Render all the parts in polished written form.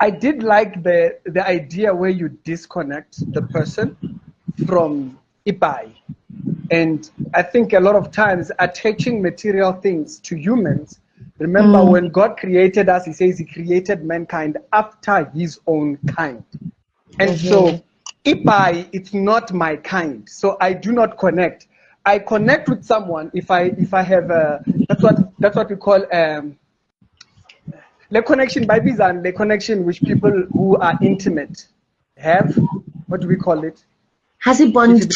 I did like the idea where you disconnect the person from Ibai. And I think a lot of times attaching material things to humans, remember when God created us, he says he created mankind after his own kind. And so Ibai, it's not my kind. So I do not connect. I connect with someone if I have that's what we call the connection by visa and the connection which people who are intimate have. What do we call it? Has it bond?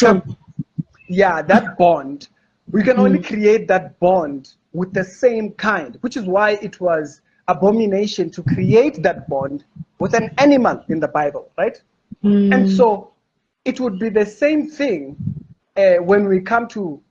Yeah, that bond. We can only create that bond with the same kind, which is why it was abomination to create that bond with an animal in the Bible, right? And so it would be the same thing when we come to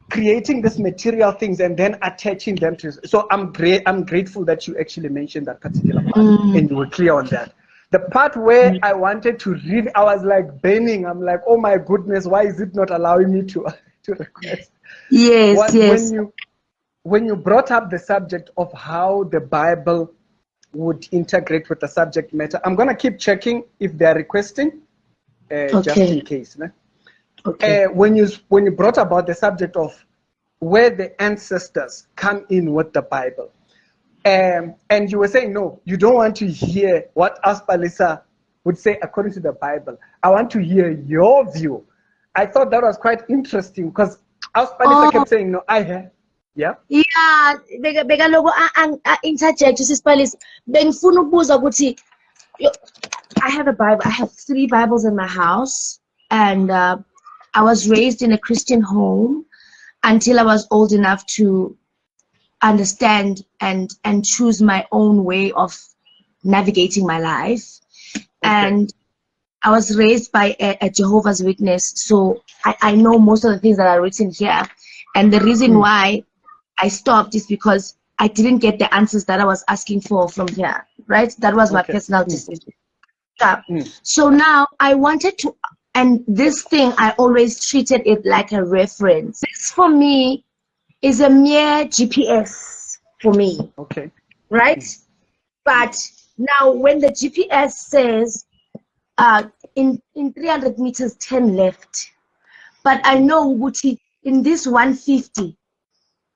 creating these material things and then attaching them to. So I'm grateful that you actually mentioned that particular part and you were clear on that. The part where I wanted to read, I was like burning. I'm like, oh my goodness, why is it not allowing me to request? Yes, yes. When you brought up the subject of how the Bible would integrate with the subject matter, I'm gonna keep checking if they're requesting, just in case. Né? Okay. When you brought about the subject of where the ancestors come in with the Bible, and you were saying, no, you don't want to hear what us Palesa would say according to the Bible. I want to hear your view. I thought that was quite interesting because us Palesa kept saying, no, I have. Yeah. Yeah, beka logo interject Sis Palesa. Bengifuna ukubuza ukuthi I have a Bible. I have 3 Bibles in my house, and I was raised in a Christian home until I was old enough to understand and choose my own way of navigating my life. And I was raised by a Jehovah's Witness, so I know most of the things that are written here. And the reason why I stopped is because I didn't get the answers that I was asking for from here, right? That was my personal decision. So now I wanted to, and this thing, I always treated it like a reference. This for me is a mere GPS for me. Okay. Right? But now when the GPS says in 300 meters, 10 left, but I know Uguti, in this 150,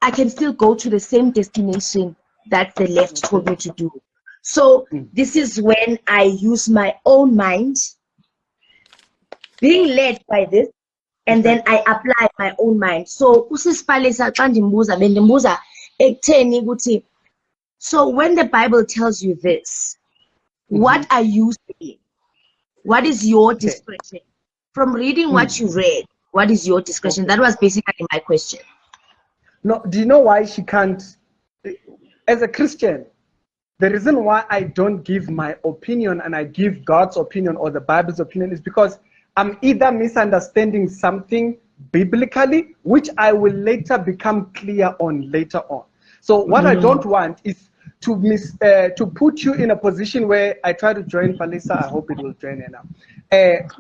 I can still go to the same destination that the left told me to do. So this is when I use my own mind, being led by this, and then I apply my own mind. So so when the Bible tells you this, what are you saying? What is your discretion? From reading what you read, what is your discretion? That was basically my question. No, do you know why she can't? As a Christian, the reason why I don't give my opinion and I give God's opinion or the Bible's opinion is because I'm either misunderstanding something biblically, which I will later become clear on later on. So what I don't want is to put you in a position where I try to join Palesa. I hope it will join her now.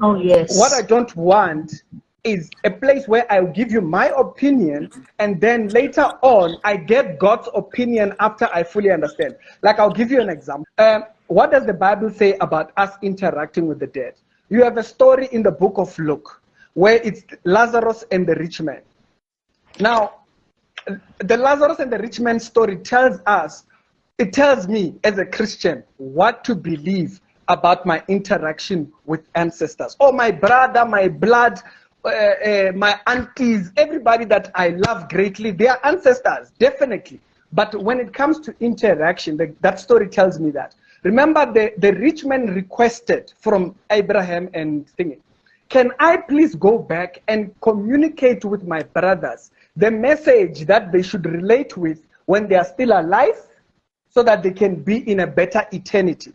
Oh yes. What I don't want is a place where I'll give you my opinion and then later on I get God's opinion after I fully understand. Like I'll give you an example. What does the Bible say about us interacting with the dead? You have a story in the book of Luke where it's Lazarus and the rich man. Now, the Lazarus and the rich man story tells me as a Christian what to believe about my interaction with ancestors. Oh, my brother, my blood, my aunties, everybody that I love greatly, they are ancestors, definitely. But when it comes to interaction, that story tells me that. Remember, the rich man requested from Abraham and thinking, can I please go back and communicate with my brothers the message that they should relate with when they are still alive so that they can be in a better eternity?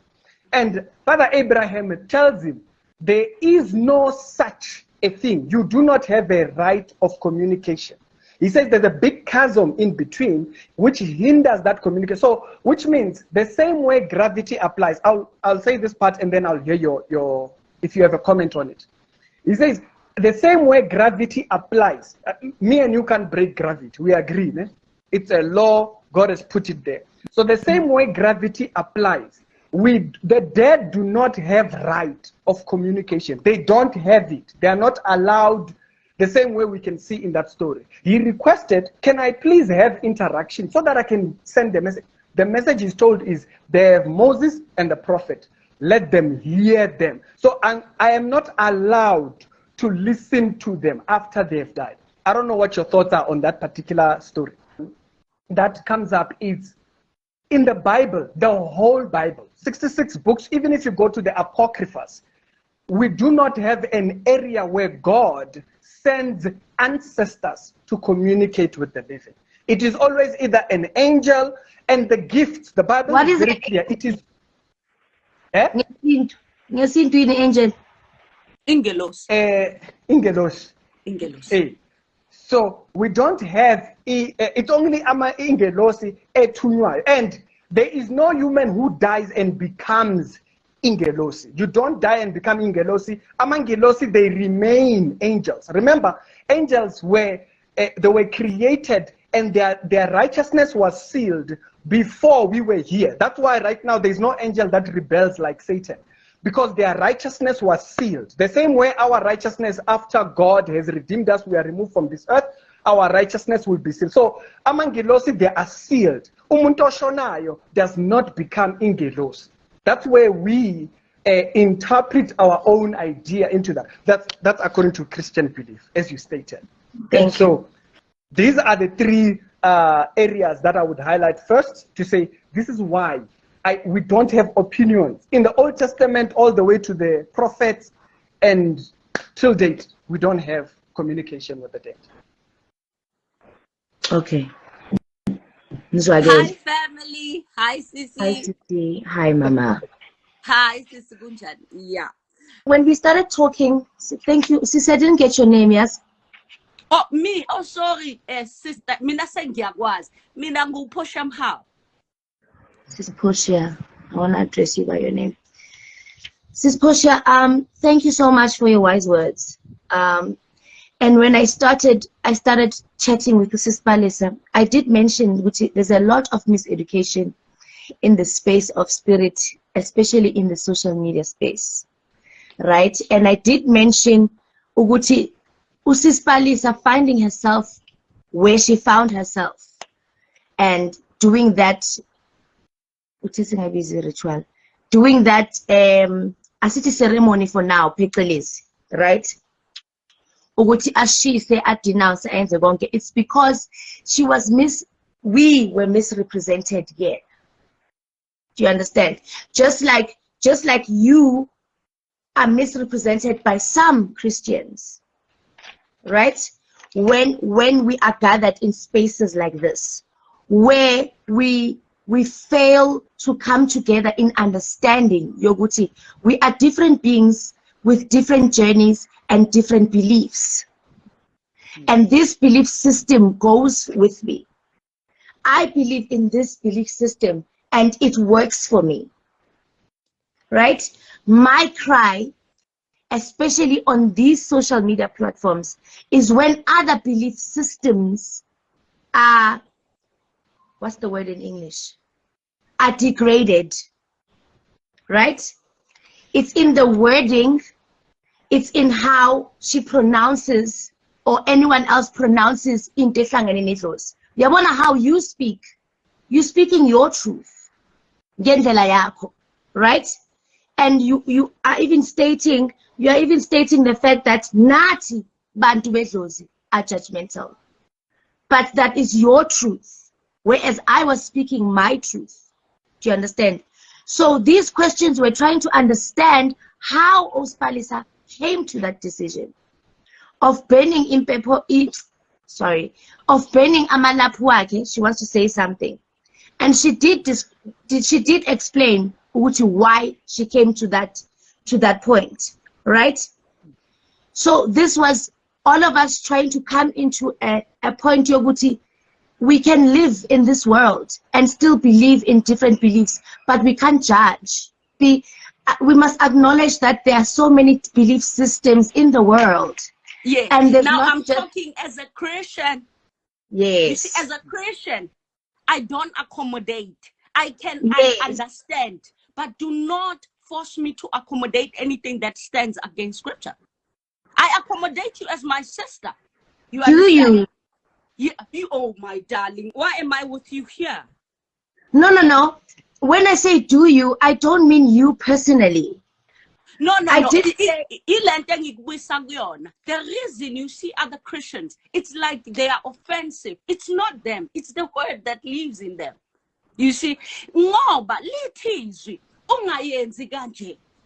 And Father Abraham tells him, there is no such a thing. You do not have a right of communication. He says there's a big chasm in between which hinders that communication. So, which means the same way gravity applies. I'll say this part and then I'll hear your if you have a comment on it. He says the same way gravity applies. Me and you can't break gravity. We agree. Né? It's a law. God has put it there. So the same way gravity applies. the dead do not have right of communication. They don't have it. They are not allowed the same way we can see in that story. He requested, can I please have interaction so that I can send the message? The message is told is, they have Moses and the prophet. Let them hear them. So I am not allowed to listen to them after they have died. I don't know what your thoughts are on that particular story. That comes up is in the Bible, the whole Bible, 66 books, even if you go to the Apocryphas, we do not have an area where God sends ancestors to communicate with the living. It is always either an angel, and the gifts, the Bible What is is very it? clear. It is angel. Ingelos. Ingelos. Ingelos. So we don't have, it's only ama ingelosi ethunywayo, and there is no human who dies and becomes ingelosi. You don't die and become ingelosi. Amangelosi, they remain angels. Remember, angels were they were created, and their righteousness was sealed before we were here. That's why right now there's no angel that rebels like Satan, because their righteousness was sealed. The same way our righteousness, after God has redeemed us, we are removed from this earth, our righteousness will be sealed. So amangelosi, they are sealed. Umuntu oshonayo does not become ingelosi. That's where we interpret our own idea into that. That's according to Christian belief, as you stated. And so these are the three areas that I would highlight first to say this is why we don't have opinions. In the Old Testament, all the way to the prophets and till date, we don't have communication with the dead. Okay. Hi family. Hi Sisi. Hi Sisi. Hi Mama. Hi Sisi Gunjan. Yeah. When we started talking, thank you. Sisi, I didn't get your name, yes? Oh, me. Oh, sorry, sister. Mina sengiyakwazi. Mina ngu Portia Mohau. Sis Portia, I want to address you by your name. Sis Portia, thank you so much for your wise words. And when I started chatting with Sis Palesa, I did mention there's a lot of miseducation in the space of spirit, especially in the social media space, right? And I did mention Uguti Sis Palesa finding herself where she found herself and doing that. Ritual, doing that a city ceremony for now, pictures, right? As she say at denounce, it's because we were misrepresented here. Do you understand? Just like you are misrepresented by some Christians, right? When we are gathered in spaces like this, where we fail to come together in understanding, Yoguti. We are different beings with different journeys and different beliefs. And this belief system goes with me. I believe in this belief system and it works for me. Right? My cry, especially on these social media platforms, is when other belief systems are, what's the word in English? Are degraded, right? It's in the wording, it's in how she pronounces or anyone else pronounces in Deflanganinitos. You wonder how you speak. You're speaking your truth. Right? And you are even stating the fact that Nati Bantu Bedlozi are judgmental. But that is your truth. Whereas I was speaking my truth. Do you understand? So these questions we're trying to understand how Palesa came to that decision of burning of burning Amalapuake. She wants to say something. And she did explain why she came to that point, right? So this was all of us trying to come into a point, Yoguti. We can live in this world and still believe in different beliefs, but we can't judge. We must acknowledge that there are so many belief systems in the world. Yeah. And now I'm talking as a Christian. Yes. You see, as a Christian, I don't accommodate. I yes. understand. but do not force me to accommodate anything that stands against scripture. I accommodate you as my sister. You understand? You, oh my darling, why am I with you here? No. When I say do you, I don't mean you personally. No. I did say the reason you see other Christians, it's like they are offensive. It's not them. It's the word that lives in them. You see,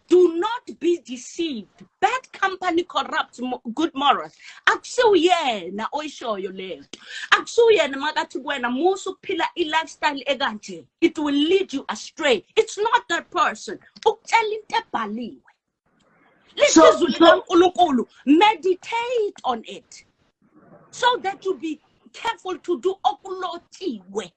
do not be deceived. Bad company corrupts good morals. Aksuye oisho yo left. Aksuye na magatuwena musu pila lifestyle eganje. It will lead you astray. It's not that person. Uktelinte baliwe. Meditate on it so that you be careful to do okulotiwe.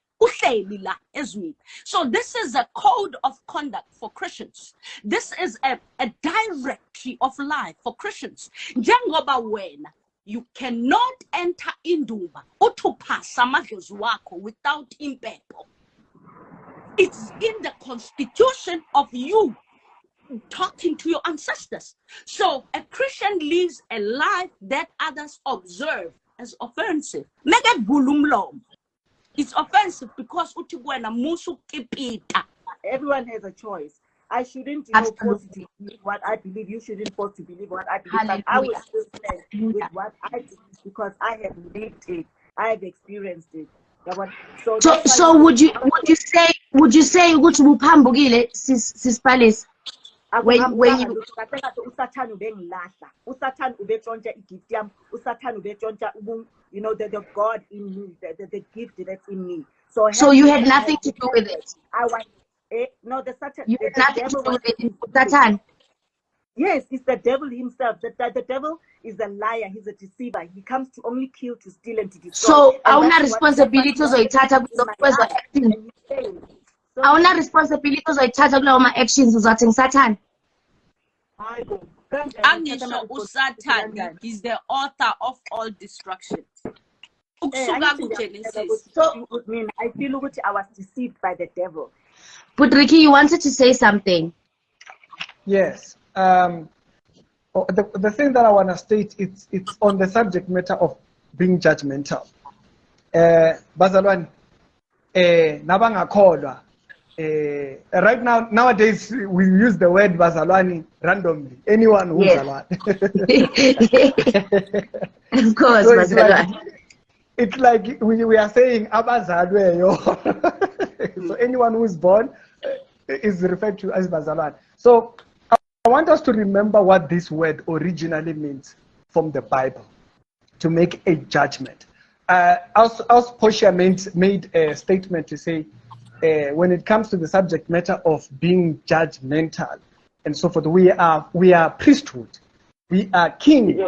So this is a code of conduct for Christians. This is a directory of life for Christians. You cannot enter Induba without impepo. It's in the constitution of you talking to your ancestors. So a Christian lives a life that others observe as offensive. It's offensive because everyone has a choice. I shouldn't force to believe what I believe. You shouldn't force to believe what I believe. But I will still stand with what I believe because I have lived it. I have experienced it. So would you say which Mupambugile, sis Palesa? When you Usatan ubengilahla, Usatan ubetshontsha igift yami, Usatan ubetshontsha the God in me, the gift that's in me. So you had nothing to do with it. The Satan. You had nothing to do with it, Satan. Yes, it's the devil himself. The devil is a liar. He's a deceiver. He comes to only kill, to steal, and to destroy. So our responsibility is Awuna responsibility ozoyithatha kulawo ma-actions uzathi ngisathana. Angisho uSatan is the author of all destruction. Genesis. So I feel like I was deceived by the devil. But Ricky, you wanted to say something. Yes. The thing that I want to state, it's on the subject matter of being judgmental. Bazalwane, nabangakholwa. Right now, nowadays, we use the word bazalwane randomly. Anyone who's bazalwane. Of course, so bazalwane. It's like we are saying abazalwe yo. So anyone who is born is referred to as bazalwane. So I want us to remember what this word originally means from the Bible, to make a judgment. As Portia made a statement to say, when it comes to the subject matter of being judgmental and so forth, we are priesthood, we are kings,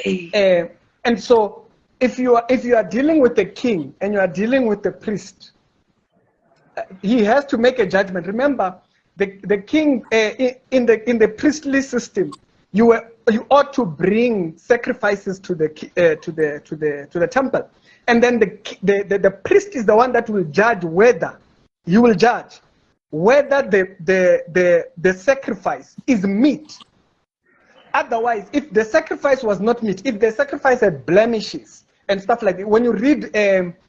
and so if you are dealing with the king and you are dealing with the priest, he has to make a judgment. Remember, the king in the priestly system, you ought to bring sacrifices to the temple, and then the priest is the one that will judge whether the sacrifice is meat. Otherwise, if the sacrifice was not meat, if the sacrifice had blemishes and stuff like that, when you read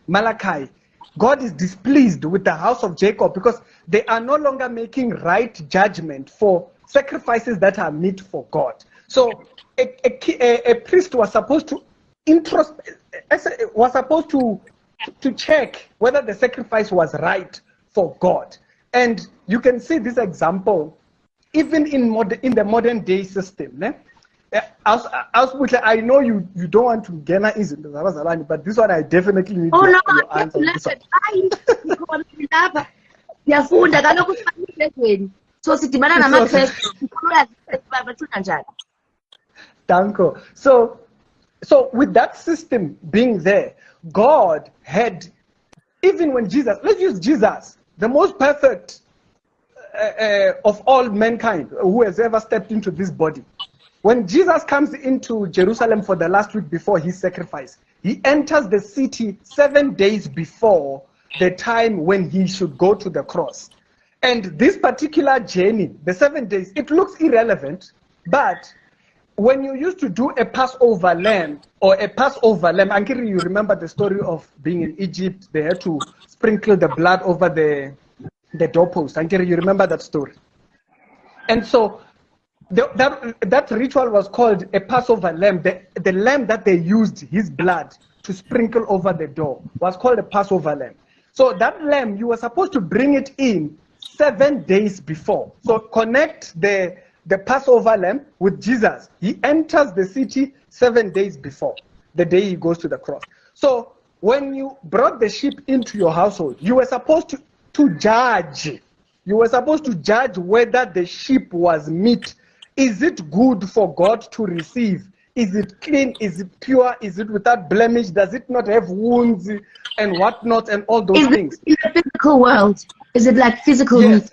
Malachi, God is displeased with the house of Jacob because they are no longer making right judgment for sacrifices that are meet for God. So a priest was supposed to check whether the sacrifice was right for God. And you can see this example even in the modern day system. I know you don't want to get easy, but this one I definitely need your answer. So with that system being there, God had, even when Jesus, let's use Jesus, the most perfect of all mankind who has ever stepped into this body. When Jesus comes into Jerusalem for the last week before his sacrifice, he enters the city 7 days before the time when he should go to the cross. And this particular journey, the 7 days, it looks irrelevant, but when you used to do a Passover lamb or a Passover lamb, Ankiri, you remember the story of being in Egypt, they had to sprinkle the blood over the doorpost. Ankiri, you remember that story? And so that ritual was called a Passover lamb. The lamb that they used his blood to sprinkle over the door was called a Passover lamb. So that lamb, you were supposed to bring it in 7 days before. So connect the Passover lamb with Jesus. He enters the city 7 days before the day he goes to the cross. So when you brought the sheep into your household, you were supposed to judge. You were supposed to judge whether the sheep was meat. Is it good for God to receive? Is it clean? Is it pure? Is it without blemish? Does it not have wounds and whatnot and all those things? In the physical world, is it like physical meat?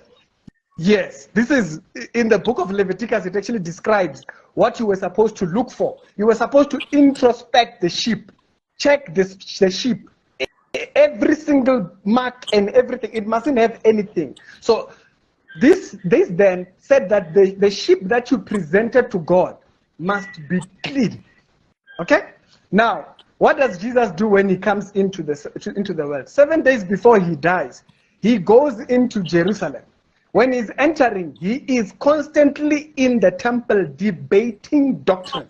Yes, this is in the book of Leviticus. It actually describes what you were supposed to look for. You were supposed to introspect the sheep, check the sheep, every single mark and everything. It mustn't have anything. So this then said that the sheep that you presented to God must be clean. Okay? Now, what does Jesus do when he comes into the world? 7 days before he dies, he goes into Jerusalem. When he's entering, he is constantly in the temple debating doctrine.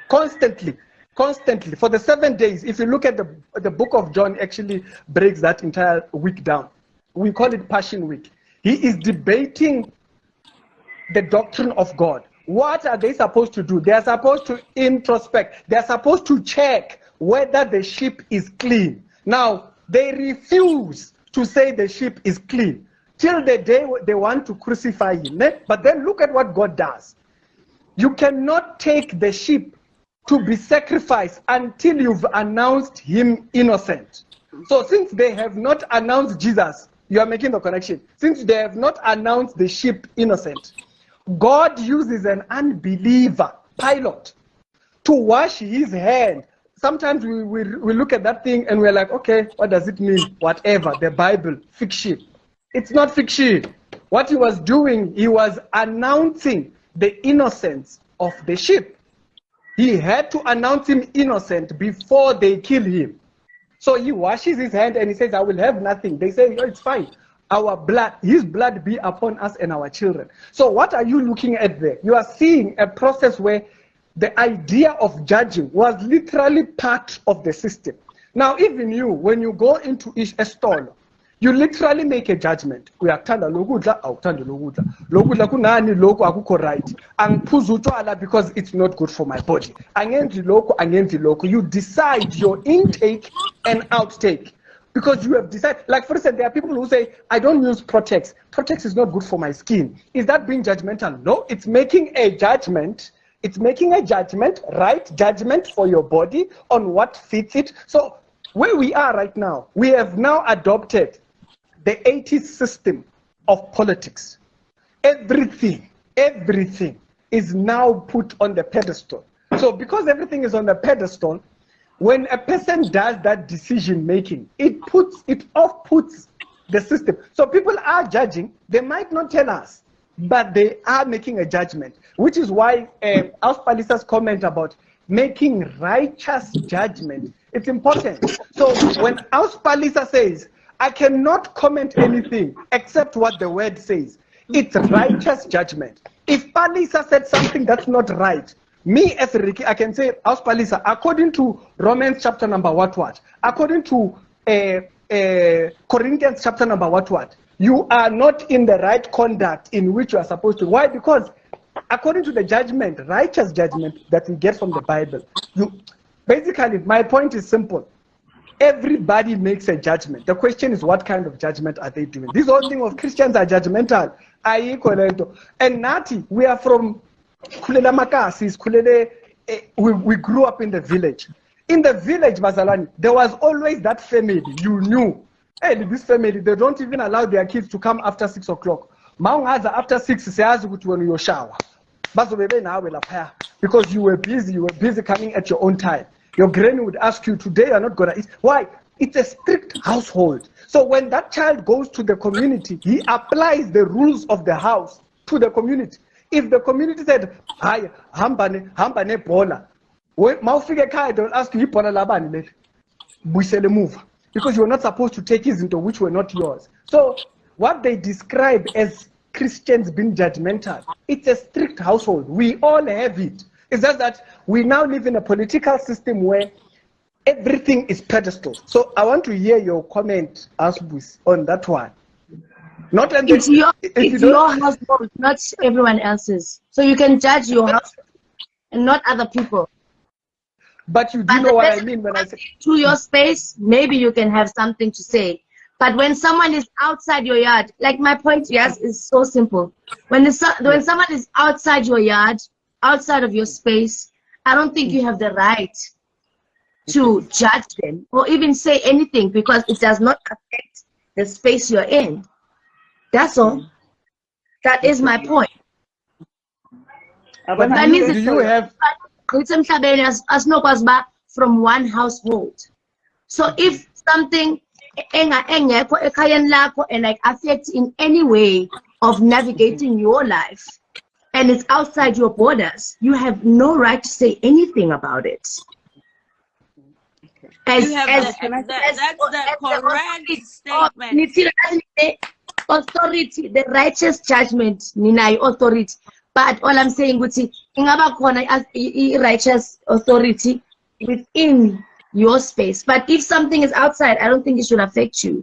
Constantly. For the 7 days, if you look at the book of John, actually breaks that entire week down. We call it Passion Week. He is debating the doctrine of God. What are they supposed to do? They are supposed to introspect. They are supposed to check whether the sheep is clean. Now, they refuse to say the sheep is clean till the day they want to crucify him. But then look at what God does. You cannot take the sheep to be sacrificed until you've announced him innocent. So since they have not announced Jesus, you are making the connection. Since they have not announced the sheep innocent, God uses an unbeliever, Pilate, to wash his hand. Sometimes we look at that thing and we're like, okay, what does it mean? Whatever, the Bible, fiction. It's not fiction. What he was doing, he was announcing the innocence of the sheep. He had to announce him innocent before they kill him. So he washes his hand and he says, I will have nothing. They say, oh, it's fine. Our blood, his blood be upon us and our children. So what are you looking at there? You are seeing a process where the idea of judging was literally part of the system. Now, even you, when you go into a store, you literally make a judgment. Uyakuthanda lokudla, awukuthandi lokudla. Lokudla kunani lokhu akukho right. Angiphuza utshwala because it's not good for my body. Angenzi lokhu. You decide your intake and outtake. Because you have decided, like for instance, there are people who say, I don't use Protex. Protex is not good for my skin. Is that being judgmental? No, it's making a judgment. It's making a judgment, right judgment for your body on what fits it. So where we are right now, we have now adopted the 80s system of politics. Everything is now put on the pedestal. So because everything is on the pedestal, when a person does that decision making, it off-puts the system. So people are judging. They might not tell us, but they are making a judgment, which is why Palesa's comment about making righteous judgment, it's important. So when Palesa says, I cannot comment anything except what the word says, it's righteous judgment. If Palesa said something that's not right, me as Ricky, I can say, Palesa, according to Romans chapter number what? According to Corinthians chapter number what? You are not in the right conduct in which you are supposed to. Why? Because according to the judgment, righteous judgment that we get from the Bible, basically, my point is simple. Everybody makes a judgment. The question is, what kind of judgment are they doing? This whole thing of Christians are judgmental. And Nati, we are from Kulela Makasis, we grew up in the village. In the village, Bazalani, there was always that family you knew. Hey, this family, they don't even allow their kids to come after 6 o'clock. After 6, when you shower. Because you were busy coming at your own time. Your granny would ask you, today you're not going to eat. Why? It's a strict household. So when that child goes to the community, he applies the rules of the house to the community. If the community said, "Hi, hambane bola," mawufika ekhaya, they'll ask you, "Ibhola labani leli? Buyisele emuva," because you're not supposed to take izinto which were not yours. So what they describe as Christians being judgmental, it's a strict household. We all have it. It's just that we now live in a political system where everything is pedestal. So I want to hear your comment, Asbus, on that one. Not it's your household, not everyone else's. So you can judge your household and not other people. But you do know what I mean when I say to your space, maybe you can have something to say. But when someone is outside your yard, like my point, yes, is so simple. When someone is outside your yard, outside of your space, I don't think you have the right to judge them or even say anything, because it does not affect the space you're in. That's all. That is my point. But that means do you have from one household? So if something and like affects in any way of navigating your life and it's outside your borders, you have no right to say anything about it. That's the correct statement. Authority, the righteous judgment, Nina authority. But all I'm saying, Guti, ingaba khona righteous authority within your space. But if something is outside, I don't think it should affect you.